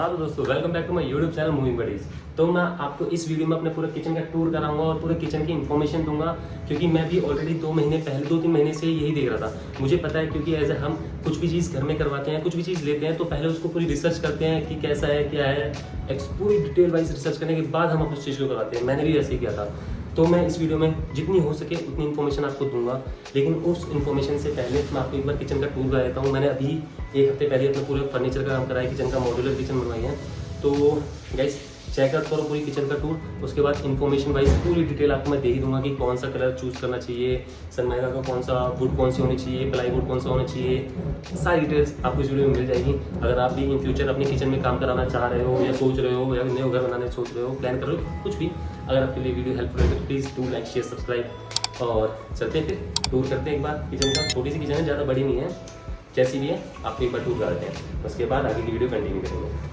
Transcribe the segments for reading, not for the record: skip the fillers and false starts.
Hello दोस्तों, welcome back to my YouTube channel moving buddies. तो मैं आपको इस वीडियो में अपने पूरे किचन का टूर कराऊंगा और पूरे किचन की इन्फॉर्मेशन दूंगा, क्योंकि मैं भी ऑलरेडी 2-3 महीने से यही देख रहा था। मुझे पता है, क्योंकि एज हम कुछ भी चीज़ घर में करवाते हैं, कुछ भी चीज़ लेते हैं तो पहले उसको पूरी रिसर्च करते हैं कि कैसा है क्या है, पूरी डिटेल वाइज रिसर्च करने के बाद हम उस चीज़ को करवाते हैं। मैंने भी ऐसे ही किया था। तो मैं इस वीडियो में जितनी हो सके उतनी इन्फॉर्मेशन आपको दूंगा, लेकिन उस इन्फॉर्मेशन से पहले मैं आपको एक बार किचन का टूर करा देता हूँ। मैंने अभी 1 हफ्ते पहले अपने पूरे फर्नीचर का काम कराया, किचन का मॉड्यूलर किचन बनवाई है। तो गाइस चेक आउट करो पूरी किचन का टूर, उसके बाद इन्फॉर्मेशन वाइज पूरी डिटेल आपको मैं दे ही दूंगा कि कौन सा कलर चूज़ करना चाहिए, सनमाइका का कौन सा वुड कौन सी होनी चाहिए, प्लाई वुड कौन सा होना चाहिए। सारी डिटेल्स आपको इस वीडियो में मिल जाएगी। अगर आप भी इन फ्यूचर अपने किचन में काम कराना चाह रहे हो या सोच रहे हो या नए घर बनाने सोच रहे हो, प्लान कर रहे हो, कुछ भी, अगर आपके लिए वीडियो हेल्पफुल है तो please do like share subscribe. और चलते हैं फिर टूर करते हैं एक बार किचन का। छोटी सी किचन है, ज़्यादा बड़ी नहीं है, जैसी भी है आपको एक बार टूर करते हैं, उसके बाद आगे की वीडियो कंटिन्यू करेंगे।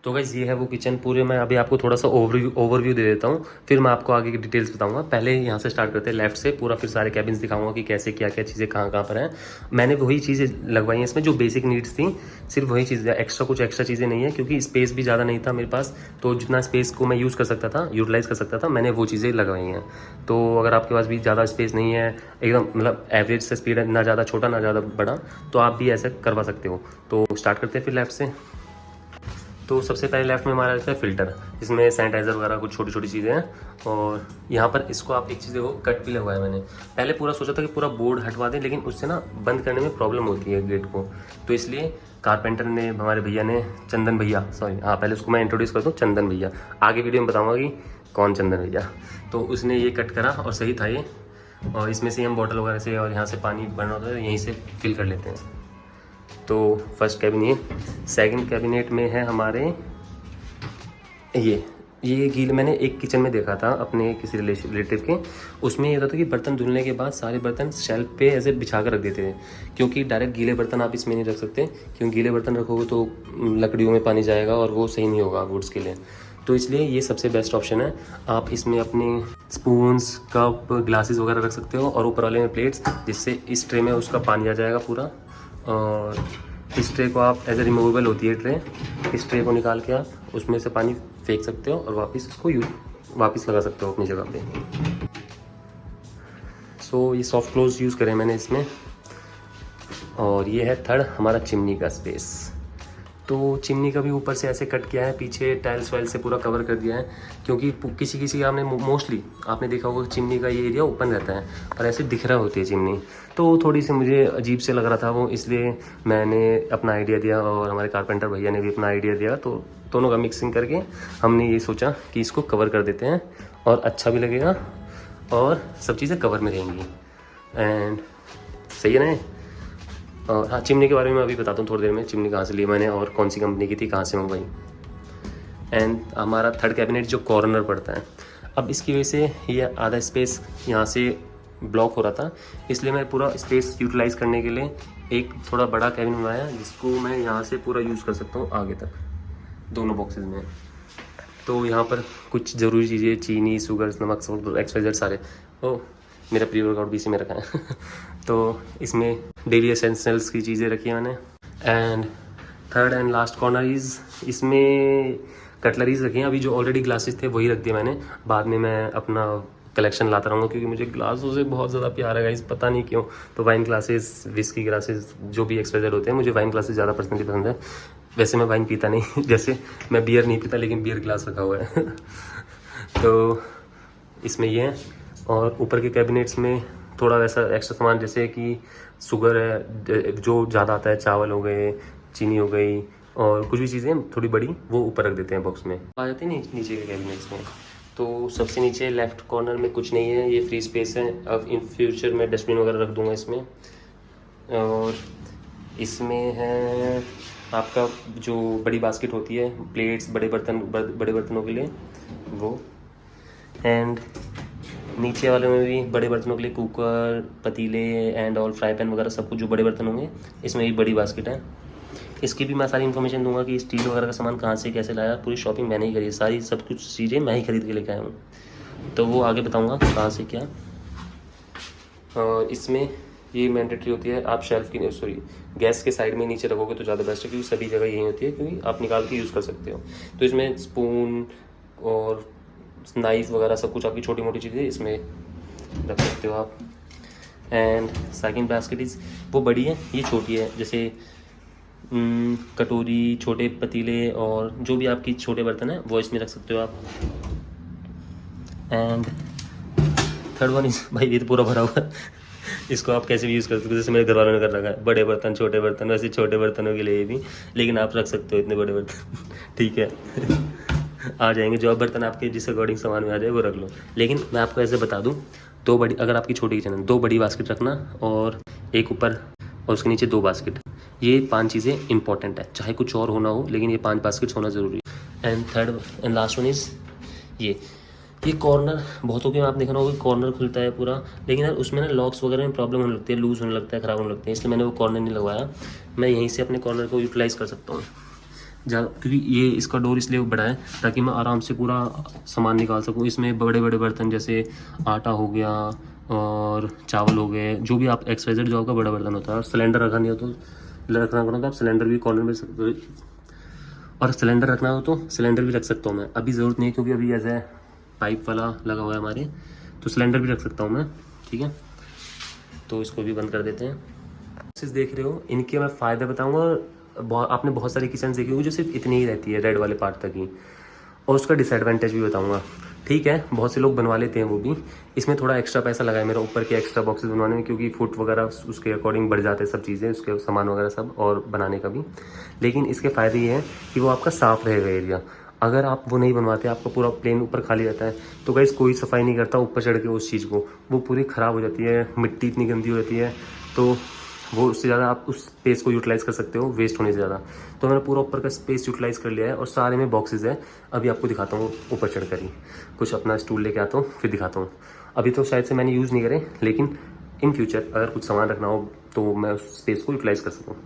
तो गाइस ये है वो किचन पूरे। मैं अभी आपको थोड़ा सा ओवरव्यू दे देता हूँ, फिर मैं आपको आगे की डिटेल्स बताऊंगा। पहले यहाँ से स्टार्ट करते हैं लेफ्ट से, पूरा फिर सारे कैबिन्स दिखाऊंगा कि कैसे क्या क्या चीज़ें कहाँ कहाँ पर हैं। मैंने वही चीज़ें लगवाई हैं इसमें जो बेसिक नीड्स थी, सिर्फ वही चीज़ें, एक्स्ट्रा चीज़ें नहीं है, क्योंकि स्पेस भी ज़्यादा नहीं था मेरे पास। तो जितना स्पेस को मैं यूज़ कर सकता था, यूटिलाइज़ कर सकता था, मैंने वो चीज़ें लगवाई हैं। तो अगर आपके पास भी ज़्यादा स्पेस नहीं है, एकदम मतलब एवरेज से स्पीड है, ना ज़्यादा छोटा ना ज़्यादा बड़ा, तो आप भी ऐसे करवा सकते हो। तो स्टार्ट करते हैं फिर लेफ्ट से। तो सबसे पहले लेफ्ट में हमारा रहता है फिल्टर, जिसमें सैनिटाइज़र वगैरह कुछ छोटी छोटी चीज़ें हैं। और यहाँ पर इसको आप एक चीज़ देखो, कट भी लगवाया मैंने। पहले पूरा सोचा था कि पूरा बोर्ड हटवा दें, लेकिन उससे ना बंद करने में प्रॉब्लम होती है गेट को, तो इसलिए कारपेंटर ने, हमारे भैया ने, चंदन भैया, सॉरी हाँ पहले उसको मैं इंट्रोड्यूस कर दूँ, चंदन भैया, आगे वीडियो में बताऊँगा कि कौन चंदन भैया। तो उसने ये कट करा और सही था ये। और इसमें से हम बॉटल वगैरह से और यहाँ से पानी भरना होता है, यहीं से फिल कर लेते हैं। तो फर्स्ट कैबिनेट, सेकंड कैबिनेट में है हमारे ये गील। मैंने एक किचन में देखा था अपने किसी रिलेटिव के, उसमें ये होता था कि बर्तन धुलने के बाद सारे बर्तन शेल्फ पे ऐसे बिछा कर रख देते थे, क्योंकि डायरेक्ट गीले बर्तन आप इसमें नहीं रख सकते, क्योंकि गीले बर्तन रखोगे तो लकड़ियों में पानी जाएगा और वो सही नहीं होगा वुड्स के लिए। तो इसलिए ये सबसे बेस्ट ऑप्शन है। आप इसमें अपने स्पून्स, कप, ग्लासेस वगैरह रख सकते हो, और ऊपर वाले में प्लेट्स, जिससे इस ट्रे में उसका पानी आ जाएगा पूरा। और इस ट्रे को आप एज ए रिमूवेबल होती है ट्रे, इस ट्रे को निकाल के आप उसमें से पानी फेंक सकते हो और वापस उसको वापस लगा सकते हो अपनी जगह पे। सो ये सॉफ्ट क्लोज यूज़ करें मैंने इसमें। और ये है थर्ड हमारा चिमनी का स्पेस। तो चिमनी का भी ऊपर से ऐसे कट किया है, पीछे टाइल्स वाइल से पूरा कवर कर दिया है, क्योंकि किसी आपने मोस्टली आपने देखा होगा चिमनी का ये एरिया ओपन रहता है और ऐसे दिख रहा होती है चिमनी। तो थोड़ी सी मुझे अजीब से लग रहा था वो, इसलिए मैंने अपना आइडिया दिया और हमारे कारपेंटर भैया ने भी अपना आइडिया दिया। तो दोनों का मिक्सिंग करके हमने ये सोचा कि इसको कवर कर देते हैं, और अच्छा भी लगेगा और सब चीज़ें कवर में रहेंगी। एंड सही है ना। और हाँ, चिमनी के बारे में मैं अभी बताता हूँ थोड़ी देर में, चिमनी कहाँ से ली मैंने और कौन सी कंपनी की थी, कहाँ से मंगवाई। एंड हमारा थर्ड कैबिनेट जो कॉर्नर पड़ता है, अब इसकी वजह से ये आधा स्पेस यहाँ से ब्लॉक हो रहा था, इसलिए मैं पूरा स्पेस यूटिलाइज़ करने के लिए एक थोड़ा बड़ा कैबिन बनाया, जिसको मैं यहाँ से पूरा यूज़ कर सकता हूँ आगे तक दोनों बॉक्सेस में। तो यहाँ पर कुछ ज़रूरी चीज़ें, चीनी, शुगर, नमक, एक्सवाइजेड सारे, ओ मेरा प्री वर्कआउट भी इसी में रखा है तो इसमें डेली एसेंशियल्स की चीज़ें रखी हैं मैंने। And third and last corner is, इसमें कटलरीज रखी हैं। अभी जो ऑलरेडी ग्लासेस थे वही रख दिए मैंने, बाद में मैं अपना कलेक्शन लाता रहूँगा, क्योंकि मुझे ग्लासों से बहुत ज़्यादा प्यार है गाइस, पता नहीं क्यों। तो वाइन ग्लासेस, विस्की ग्लासेस, जो भी एक्सवाइजेड होते हैं, मुझे वाइन ग्लासेस ज़्यादा पर्सनली पसंद है। वैसे मैं वाइन पीता नहीं जैसे मैं बियर नहीं पीता, लेकिन बियर ग्लास रखा हुआ है तो इसमें ये है। और ऊपर के कैबिनेट्स में थोड़ा वैसा एक्स्ट्रा सामान, जैसे कि शुगर है जो ज़्यादा आता है, चावल हो गए, चीनी हो गई, और कुछ भी चीज़ें थोड़ी बड़ी, वो ऊपर रख देते हैं बॉक्स में। आ जाते हैं नीचे के कैबिनेट्स में। तो सबसे नीचे लेफ्ट कॉर्नर में कुछ नहीं है, ये फ्री स्पेस है। अब इन फ्यूचर में डस्टबिन वगैरह रख दूँगा इसमें। और इसमें है आपका जो बड़ी बास्केट होती है, प्लेट्स, बड़े बर्तनों के लिए वो। एंड नीचे वाले में भी बड़े बर्तनों के लिए कुकर, पतीले एंड ऑल, फ्राई पैन वगैरह सब कुछ जो बड़े बर्तन होंगे, इसमें भी बड़ी बास्केट है। इसकी भी मैं सारी इन्फॉर्मेशन दूंगा कि स्टील वगैरह का सामान कहाँ से कैसे लाया। पूरी शॉपिंग मैंने ही करी है, सारी सब कुछ चीज़ें मैं ही खरीद के लेके आया हूँ, तो वो आगे बताऊँगा कहाँ से क्या। और इसमें ये मैंडेटरी होती है, आप शेल्फ की सॉरी गैस के साइड में नीचे रखोगे तो ज़्यादा बेस्ट है, क्योंकि सभी जगह यही होती है, क्योंकि आप निकाल के यूज़ कर सकते हो। तो इसमें स्पून और नाइफ वगैरह सब कुछ आपकी छोटी मोटी चीज़ें इसमें रख सकते हो आप। एंड सेकंड बास्केट इज़ वो बड़ी है, ये छोटी है, जैसे कटोरी, छोटे पतीले और जो भी आपकी छोटे बर्तन है वो इसमें रख सकते हो आप। एंड थर्ड वन इज, भाई ये तो पूरा भरा हुआ है, इसको आप कैसे भी यूज़ कर सकते हो, जैसे मेरे घर वालों ने कर रखा है, बड़े बर्तन छोटे बर्तन, वैसे छोटे बर्तनों के लिए भी, लेकिन आप रख सकते हो इतने बड़े बर्तन ठीक है आ जाएंगे, जो बर्तन आपके जिस अकॉर्डिंग सामान में आ जाए वो रख लो। लेकिन मैं आपको ऐसे बता दूं, दो बड़ी, अगर आपकी छोटी किचन है, दो बड़ी बास्केट रखना और एक ऊपर और उसके नीचे दो बास्केट, ये 5 चीज़ें इंपॉर्टेंट है, चाहे कुछ और होना हो, लेकिन ये 5 बास्केट्स होना ज़रूरी है। And third and last one is ये कॉर्नर, बहुतों के आप देखना होगा कॉर्नर खुलता है पूरा, लेकिन यार उसमें ना लॉक्स वगैरह में प्रॉब्लम होने लगती है, लूज़ होने लगता है, ख़राब होने लगते हैं, इसलिए मैंने वो कॉर्नर नहीं लगवाया। मैं यहीं से अपने कॉर्नर को यूटिलाइज़ कर सकता हूँ, क्योंकि ये इसका डोर इसलिए बड़ा है ताकि मैं आराम से पूरा सामान निकाल सकूँ। इसमें बड़े बड़े बर्तन जैसे आटा हो गया और चावल हो गए, जो भी आप एक्सवाइजेड जो आपका बड़ा बर्तन होता है, और सिलेंडर रखा नहीं हो तो आप सिलेंडर भी कॉर्नर में और सिलेंडर रखना हो तो सिलेंडर भी रख सकता हूँ मैं। अभी ज़रूरत नहीं है क्योंकि अभी एज ए पाइप वाला लगा हुआ है हमारे, तो सिलेंडर भी रख सकता हूँ मैं, ठीक है। तो इसको भी बंद कर देते हैं। बॉक्सेस देख रहे हो, इनके मैं फ़ायदे बताऊँगा। आपने बहुत सारी किचन देखी होगी जो सिर्फ इतनी ही रहती है, रेड वाले पार्ट तक ही, और उसका डिसएडवांटेज भी बताऊँगा, ठीक है। बहुत से लोग बनवा लेते हैं वो भी, इसमें थोड़ा एक्स्ट्रा पैसा लगा है मेरा ऊपर के एक्स्ट्रा बॉक्सेस बनवाने में, क्योंकि फुट वगैरह उसके अकॉर्डिंग बढ़ जाते हैं सब चीज़ें, उसके सामान वगैरह सब, और बनाने का भी। लेकिन इसके फ़ायदे ये हैं कि वो आपका साफ़ रहेगा एरिया। अगर आप वो नहीं बनवाते, आपका पूरा प्लेन ऊपर खाली रहता है, तो गाइस कोई सफाई नहीं करता ऊपर चढ़ के उस चीज़ को, वो पूरी ख़राब हो जाती है, मिट्टी इतनी गंदी हो जाती है, तो वो उससे ज़्यादा आप उस स्पेस को यूटिलाइज़ कर सकते हो वेस्ट होने से ज़्यादा। तो मैंने पूरा ऊपर का स्पेस यूटिलाइज़ कर लिया है, और सारे में बॉक्सेस है। अभी आपको दिखाता हूँ ऊपर चढ़ कर ही, कुछ अपना स्टूल लेके आता हूँ फिर दिखाता हूँ। अभी तो शायद से मैंने यूज़ नहीं करे, लेकिन इन फ्यूचर अगर कुछ सामान रखना हो तो मैं उस स्पेस को यूटिलाइज़ कर सकूँ।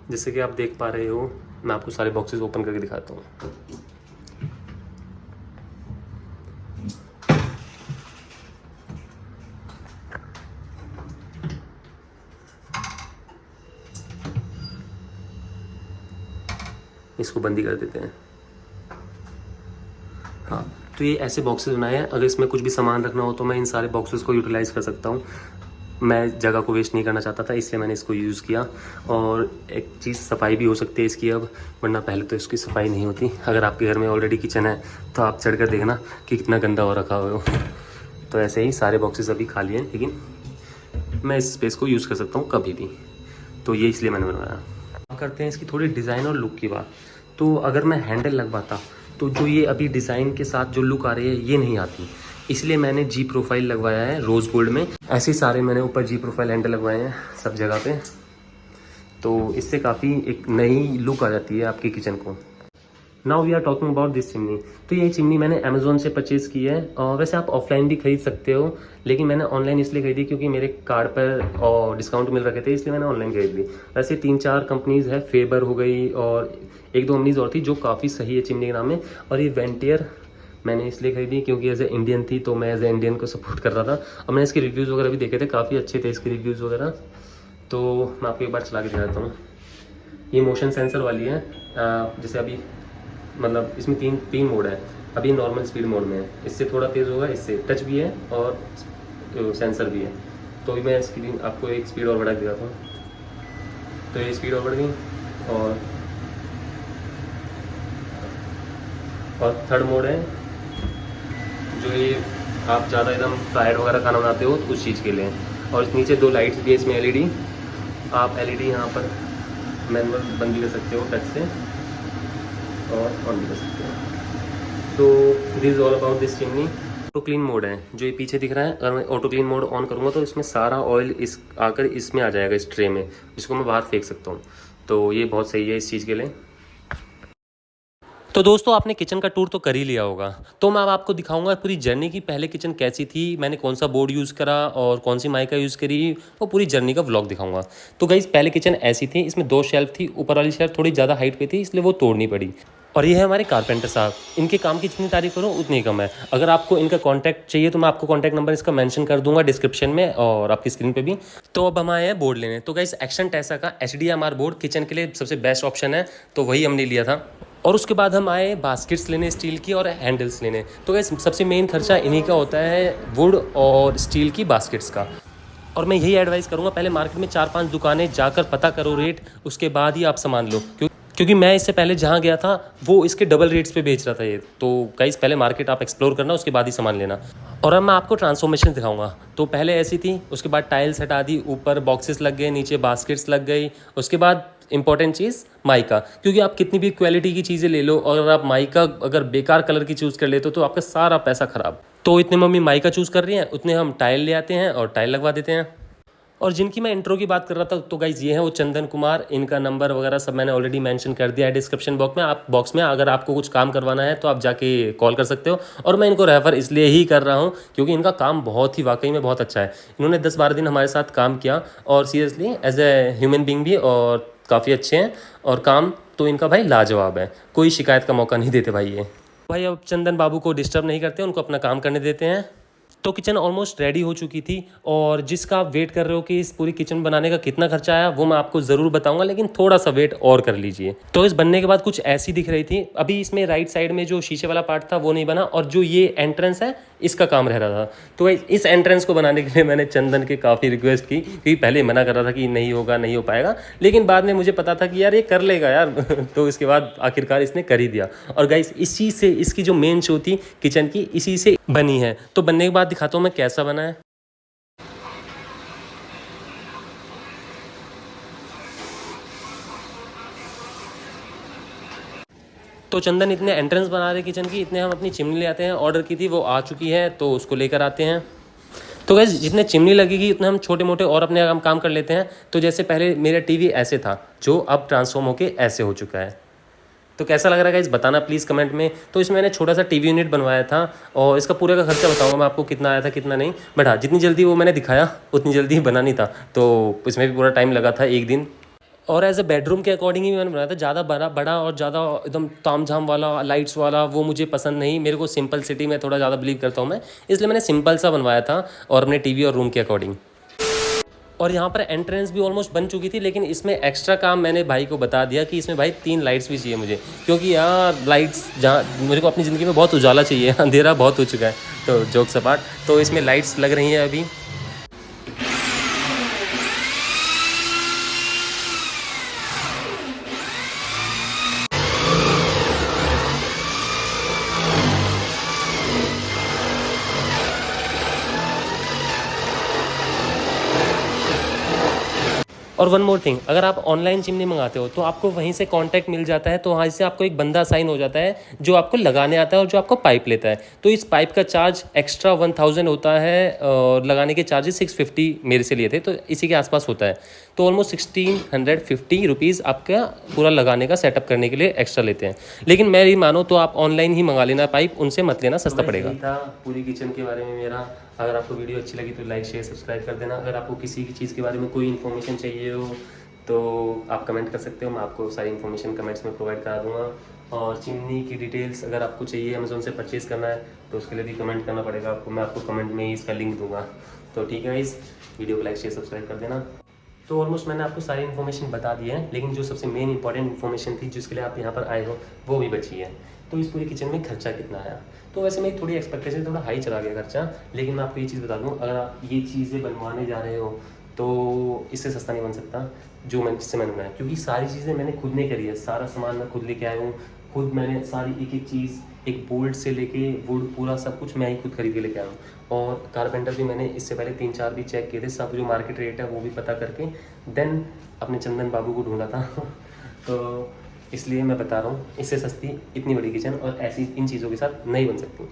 जैसे कि आप देख पा रहे हो, मैं आपको सारे बॉक्सेस ओपन करके दिखाता हूँ। इसको बंदी कर देते हैं। हाँ, तो ये ऐसे बॉक्सेस बनाए हैं, अगर इसमें कुछ भी सामान रखना हो तो मैं इन सारे बॉक्सेस को यूटिलाइज़ कर सकता हूँ। मैं जगह को वेस्ट नहीं करना चाहता था, इसलिए मैंने इसको यूज़ किया। और एक चीज़, सफाई भी हो सकती है इसकी अब, वरना पहले तो इसकी सफाई नहीं होती। अगर आपके घर में ऑलरेडी किचन है तो आप चढ़ कर देखना कि कितना गंदा हो रखा हो। तो ऐसे ही सारे बॉक्सेस अभी खाली हैं, लेकिन मैं इस स्पेस को यूज़ कर सकता हूँ कभी भी, तो ये इसलिए मैंने बनवाया। करते हैं इसकी थोड़ी डिज़ाइन और लुक की बात। तो अगर मैं हैंडल लगवाता तो जो ये अभी डिज़ाइन के साथ जो लुक आ रही है ये नहीं आती, इसलिए मैंने जी प्रोफाइल लगवाया है रोज़ गोल्ड में। ऐसे सारे मैंने ऊपर जी प्रोफाइल हैंडल लगवाए हैं सब जगह पे, तो इससे काफ़ी एक नई लुक आ जाती है आपकी किचन को। Now we are talking about this chimney. तो ये चिमनी मैंने अमेजोन से परचेज़ की है, और वैसे आप ऑफलाइन भी खरीद सकते हो, लेकिन मैंने ऑनलाइन इसलिए खरीदी क्योंकि मेरे कार्ड पर और डिस्काउंट मिल रखे थे, इसलिए मैंने ऑनलाइन खरीद ली। वैसे 3-4 कंपनीज़ है, फेबर हो गई और 1-2 कंपनीज़ और थी जो काफ़ी सही है चिमनी के नाम में। और ये वेंटियर मैंने इसलिए खरीदी क्योंकि एज ए इंडियन थी, तो मैं एज ए इंडियन को सपोर्ट कर रहा था, और मैंने इसके रिव्यूज़ वगैरह भी देखे थे, काफ़ी अच्छे थे इसके रिव्यूज़ वगैरह। तो मैं आपको एक बार चला के दिखाता हूँ। ये मोशन सेंसर वाली है, जैसे अभी मतलब इसमें तीन मोड है। अभी नॉर्मल स्पीड मोड में है, इससे थोड़ा तेज़ होगा, इससे टच भी है और सेंसर भी है। तो अभी मैं स्क्रीन आपको एक स्पीड और बढ़ा के दिखाता हूँ। तो ये स्पीड और बढ़ गई, और थर्ड मोड है जो ये आप ज़्यादा एकदम फ्राइड वगैरह खाना बनाते हो तो उस चीज़ के लिए। और नीचे 2 लाइट्स भी है इसमें एलईडी, आप एलईडी यहाँ पर मैनुअल बंद भी कर सकते हो टच से, और ऑन भी कर सकते हो। तो this is all about this chimney. Auto clean mode है जो ये पीछे दिख रहा है, अगर मैं ऑटो क्लीन मोड ऑन करूँगा तो इसमें सारा ऑयल इस आकर इसमें आ जाएगा, इस ट्रे में, जिसको मैं बाहर फेंक सकता हूँ। तो ये बहुत सही है इस चीज़ के लिए। तो दोस्तों आपने किचन का टूर तो कर ही लिया होगा, तो मैं अब आपको दिखाऊंगा पूरी जर्नी की पहले किचन कैसी थी, मैंने कौन सा बोर्ड यूज़ करा और कौन सी माइका यूज़ करी, वो पूरी जर्नी का व्लॉग दिखाऊंगा। तो गाइस पहले किचन ऐसी थी, इसमें 2 शेल्फ थी, ऊपर वाली शेल्फ थोड़ी ज़्यादा हाइट पे थी इसलिए वो तोड़नी पड़ी। और ये है हमारे कारपेंटर साहब, इनके काम की जितनी तारीफ करूँ उतनी कम है। अगर आपको इनका कॉन्टैक्ट चाहिए तो मैं आपको कॉन्टैक्ट नंबर इसका मेंशन कर दूंगा डिस्क्रिप्शन में और आपकी स्क्रीन पे भी। तो अब हम आए हैं बोर्ड लेने। तो गाइस एक्शन टेसा का HDMR बोर्ड किचन के लिए सबसे बेस्ट ऑप्शन है, तो वही हमने लिया था। और उसके बाद हम आए बास्केट्स लेने स्टील की और हैंडल्स लेने। तो गाइस सबसे मेन खर्चा इन्हीं का होता है, वुड और स्टील की बास्केट्स का। और मैं यही एडवाइस करूँगा, पहले मार्केट में 4-5 दुकानें जाकर पता करो रेट, उसके बाद ही आप सामान लो। क्योंकि मैं इससे पहले जहाँ गया था वो इसके डबल रेट्स पे बेच रहा था ये। तो गाइस पहले मार्केट आप एक्सप्लोर करना, उसके बाद ही सामान लेना। और अब मैं आपको ट्रांसफॉर्मेशन दिखाऊंगा। तो पहले ऐसी थी, उसके बाद टाइल्स हटा दी, ऊपर बॉक्सेस लग गए, नीचे बास्केट्स लग गई। उसके बाद इंपॉर्टेंट चीज़ माइका, क्योंकि आप कितनी भी क्वालिटी की चीज़ें ले लो और अगर आप माइका अगर बेकार कलर की चूज़ कर लेते हो तो आपका सारा पैसा ख़राब। तो इतने मम्मी माइका चूज़ कर रही हैं, उतने हम टाइल ले आते हैं और टाइल लगवा देते हैं। और जिनकी मैं इंट्रो की बात कर रहा था, तो गाइज ये है वो चंदन कुमार। इनका नंबर वगैरह सब मैंने ऑलरेडी मेंशन कर दिया है डिस्क्रिप्शन बॉक्स में। अगर आपको कुछ काम करवाना है तो आप जाके कॉल कर सकते हो। और मैं इनको रेफ़र इसलिए ही कर रहा हूँ क्योंकि इनका काम बहुत ही वाकई में बहुत अच्छा है। इन्होंने 10-12 दिन हमारे साथ काम किया और seriously as a human being भी और काफ़ी अच्छे हैं। और काम तो इनका भाई लाजवाब है, कोई शिकायत का मौका नहीं देते भाई ये। भाई अब चंदन बाबू को डिस्टर्ब नहीं करते, उनको अपना काम करने देते हैं। तो किचन ऑलमोस्ट रेडी हो चुकी थी और जिसका आप वेट कर रहे हो कि इस पूरी किचन बनाने का कितना खर्चा आया वो मैं आपको ज़रूर बताऊंगा, लेकिन थोड़ा सा वेट और कर लीजिए। तो इस बनने के बाद कुछ ऐसी दिख रही थी। अभी इसमें राइट साइड में जो शीशे वाला पार्ट था वो नहीं बना और जो ये एंट्रेंस है इसका काम रह रहा था। तो इस एंट्रेंस को बनाने के लिए मैंने चंदन के काफ़ी रिक्वेस्ट की, क्योंकि पहले मना कर रहा था कि नहीं होगा नहीं हो पाएगा, लेकिन बाद में मुझे पता था कि यार ये कर लेगा यार तो इसके बाद आखिरकार इसने कर ही दिया। और गाइस इसी से इसकी जो मेन शो थी किचन की इसी से बनी है। तो बनने के बाद दिखाता हूँ मैं कैसा बना है। तो चंदन इतने एंट्रेंस बना रहे किचन की, इतने हम अपनी चिमनी ले आते हैं। ऑर्डर की थी, वो आ चुकी है तो उसको लेकर आते हैं। तो गैस जितने चिमनी लगेगी उतने हम छोटे मोटे और अपने काम कर लेते हैं। तो जैसे पहले मेरा टीवी ऐसे था जो अब ट्रांसफॉर्म होके ऐसे हो चुका है। तो कैसा लग रहा है गाइस बताना प्लीज़ कमेंट में। तो इसमें मैंने छोटा सा टीवी यूनिट बनवाया था और इसका पूरे का खर्चा बताऊंगा मैं आपको कितना आया था कितना नहीं। बट हाँ, जितनी जल्दी वो मैंने दिखाया उतनी जल्दी बना नहीं था, तो इसमें भी पूरा टाइम लगा था 1 दिन। और एज ए बेडरूम के अकॉर्डिंग ही मैंने बनाया था। ज़्यादा बड़ा बड़ा और ज़्यादा एकदम तामझाम वाला लाइट्स वाला वो मुझे पसंद नहीं। मेरे को सिंपल सिटी में थोड़ा ज़्यादा बिलीव करता हूँ मैं, इसलिए मैंने सिंपल सा बनवाया था और अपने टीवी और रूम के अकॉर्डिंग। और यहाँ पर एंट्रेंस भी ऑलमोस्ट बन चुकी थी, लेकिन इसमें एक्स्ट्रा काम मैंने भाई को बता दिया कि इसमें भाई 3 लाइट्स भी चाहिए मुझे, क्योंकि यार लाइट्स जहाँ मेरे को अपनी ज़िंदगी में बहुत उजाला चाहिए, अंधेरा बहुत हो चुका है। तो जोक्स अपार्ट, तो इसमें लाइट्स लग रही हैं अभी। और वन मोर थिंग, अगर आप ऑनलाइन चिमनी मंगाते हो तो आपको वहीं से कांटेक्ट मिल जाता है। तो वहाँ से आपको एक बंदा साइन हो जाता है जो आपको लगाने आता है और जो आपको पाइप लेता है। तो इस पाइप का चार्ज एक्स्ट्रा 1000 होता है और लगाने के चार्जेस 650 मेरे से लिए थे, तो इसी के आसपास होता है। तो ऑलमोस्ट 1650 रुपीज़ आपका पूरा लगाने का सेटअप करने के लिए एक्स्ट्रा लेते हैं। लेकिन मेरी मानो तो आप ऑनलाइन ही मंगा लेना पाइप, उनसे मत लेना, सस्ता पड़ेगा। था पूरी किचन के बारे में मेरा। अगर आपको वीडियो अच्छी लगी तो लाइक शेयर सब्सक्राइब कर देना। अगर आपको किसी की चीज़ के बारे में कोई इन्फॉर्मेशन चाहिए हो तो आप कमेंट कर सकते हो, मैं आपको सारी इन्फॉर्मेशन कमेंट्स में प्रोवाइड करा दूँगा। और चिमनी की डिटेल्स अगर आपको चाहिए अमेज़ोन से परचेज़ करना है तो उसके लिए भी कमेंट करना पड़ेगा आपको, मैं आपको कमेंट में ही इसका लिंक दूंगा। तो ठीक है, इस वीडियो को लाइक शेयर सब्सक्राइब कर देना। तो ऑलमोस्ट मैंने आपको सारी इन्फॉर्मेशन बता दी है, लेकिन जो सबसे मेन इंपॉर्टेंट इन्फॉर्मेशन थी जिसके लिए आप यहाँ पर आए हो वो भी बची है। तो इस पूरी किचन में खर्चा कितना आया, तो वैसे मेरी थोड़ी एक्सपेक्टेशन थोड़ा हाई चला गया खर्चा, लेकिन मैं आपको ये चीज़ बता दूँ, अगर आप ये चीज़ें बनवाने जा रहे हो तो इससे सस्ता नहीं बन सकता जिससे मैंने बनाया, क्योंकि सारी चीज़ें मैंने खुद ने करी है। सारा सामान मैं खुद लेके आया हूँ, खुद मैंने सारी एक एक चीज़, एक बोल्ट से लेके वुड पूरा सब कुछ मैं ही खुद खरीद के लेके आया हूँ। और कारपेंटर भी मैंने इससे पहले 3-4 भी चेक किए थे, सब जो मार्केट रेट है वो भी पता करके देन अपने चंदन बाबू को ढूंढा था तो इसलिए मैं बता रहा हूँ, इससे सस्ती इतनी बड़ी किचन और ऐसी इन चीज़ों के साथ नहीं बन सकती।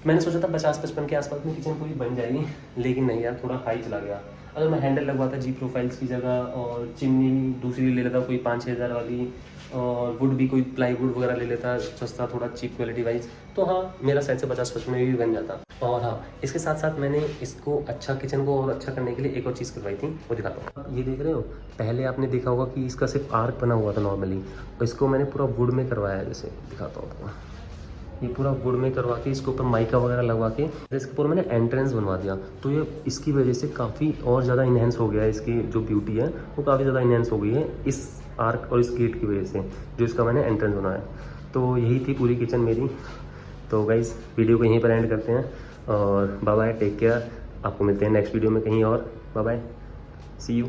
मैंने सोचा था 50-55 के आसपास में किचन पूरी बन जाएगी, लेकिन नहीं यार, थोड़ा हाई चला गया। अगर मैं हैंडल लगवाता जी प्रोफाइल्स की जगह और चिमनी दूसरी ले लेता कोई 5-6 हज़ार वाली, और वुड भी कोई प्लाईवुड वगैरह ले लेता सस्ता, थोड़ा चीप क्वालिटी वाइज, तो हाँ मेरा शायद से 50-55 में भी बन जाता। और हाँ, इसके साथ साथ मैंने इसको अच्छा, किचन को और अच्छा करने के लिए एक और चीज़ करवाई थी, वो दिखाता हूँ। ये देख रहे हो, पहले आपने देखा होगा कि इसका सिर्फ आर्क बना हुआ था नॉर्मली, और इसको मैंने पूरा वुड में करवाया है। जैसे दिखाता हूँ आपको, ये पूरा वुड में करवा के इसके ऊपर माइका वगैरह लगवा के इसके ऊपर मैंने एंट्रेंस बनवा दिया। तो ये इसकी वजह से काफ़ी और ज़्यादा इन्हेंस हो गया है, इसकी जो ब्यूटी है वो काफ़ी ज़्यादा इन्हेंस हो गई है इस आर्क और इस गेट की वजह से, जो इसका मैंने एंट्रेंस बनाया। तो यही थी पूरी किचन मेरी। तो गाइज़ वीडियो को यहीं पर एंड करते हैं, और बाय बाय, टेक केयर। आपको मिलते हैं नेक्स्ट वीडियो में कहीं और। Bye bye, see you.